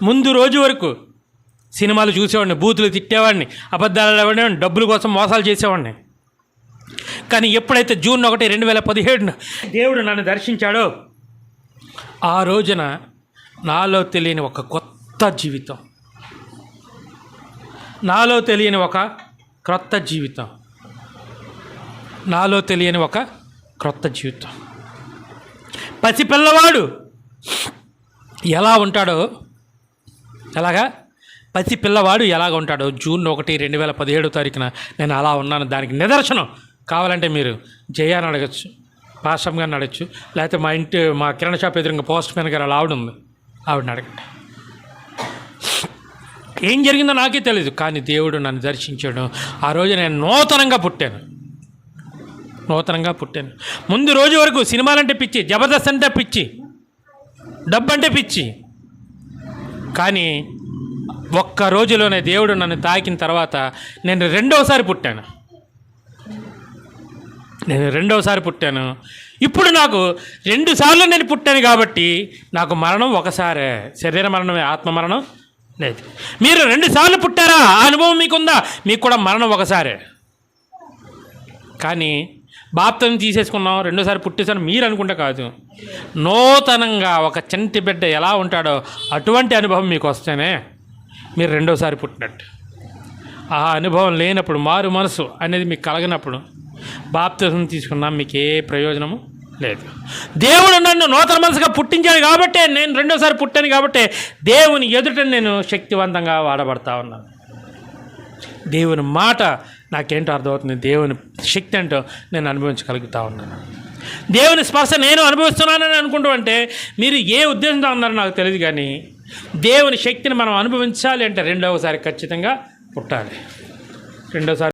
ముందు రోజు వరకు సినిమాలు చూసేవాడిని, బూతులు తిట్టేవాడిని, అబద్ధాలు ఆడేవాడిని, డబ్బుల కోసం మోసాలు చేసేవాడిని. కానీ ఎప్పుడైతే జూన్ 1, 2017 దేవుడు నన్ను దర్శించాడో ఆ రోజున నాలో తెలియని ఒక కొత్త జీవితం, నాలో తెలియని ఒక క్రొత్త జీవితం, నాలో తెలియని ఒక క్రొత్త జీవితం. పసిపిల్లవాడు ఎలా ఉంటాడో, ఎలాగా పసిపిల్లవాడు ఎలాగ ఉంటాడో జూన్ 1, 2017 నేను అలా ఉన్నాను. దానికి నిదర్శనం కావాలంటే మీరు జయాన్ని అడగచ్చు, పాస్టమ్ గారిని అడగచ్చు, లేకపోతే మా కిరాణా షాప్ ఎదురుగా పోస్ట్ మ్యాన్ గారు అలా ఆవిడ ఉంది, ఆవిడని అడగండి. ఏం జరిగిందో నాకే తెలియదు, కానీ దేవుడు నన్ను దర్శించాడు. ఆ రోజు నేను నూతనంగా పుట్టాను. ముందు రోజు వరకు సినిమాలంటే పిచ్చి, జబర్దస్త్ అంటే పిచ్చి, డబ్బు అంటే పిచ్చి. కానీ ఒక్క రోజులోనే దేవుడు నన్ను తాకిన తర్వాత నేను రెండవసారి పుట్టాను. ఇప్పుడు నాకు 2 సార్లు నేను పుట్టాను కాబట్టి నాకు మరణం ఒకసారే, శరీర మరణమే, ఆత్మ మరణం లేదు. మీరు 2 సార్లు పుట్టారా? ఆ అనుభవం మీకుందా? మీకు కూడా మరణం ఒకసారే. కానీ బాప్తిసం తీసేసుకున్నాం, 2 సార్లు పుట్టేసాను మీరు అనుకుంటే కాదు. నూతనంగా ఒక చంటి బిడ్డ ఎలా ఉంటాడో అటువంటి అనుభవం మీకు వస్తేనే మీరు 2వ సారి పుట్టినట్టు. ఆ అనుభవం లేనప్పుడు, మారు మనసు అనేది మీకు కలగనప్పుడు బాప్తిసం తీసుకున్నా మీకు ఏ ప్రయోజనము లేదు. దేవుడు నన్ను నూతన మనసుగా పుట్టించాడు కాబట్టే, నేను 2వ సారి పుట్టాను కాబట్టే దేవుని ఎదుట నేను శక్తివంతంగా వాడబడతా ఉన్నాను. దేవుని మాట నాకేంటో అర్థమవుతుంది, దేవుని శక్తి ఏంటో నేను అనుభవించగలుగుతా ఉన్నాను. దేవుని స్పర్శ నేను అనుభవిస్తున్నానని అనుకుంటూ అంటే మీరు ఏ ఉద్దేశంతో ఉన్నారో నాకు తెలియదు. కానీ దేవుని శక్తిని మనం అనుభవించాలి అంటే 2వ సారి ఖచ్చితంగా పుట్టాలి. 2వ సారి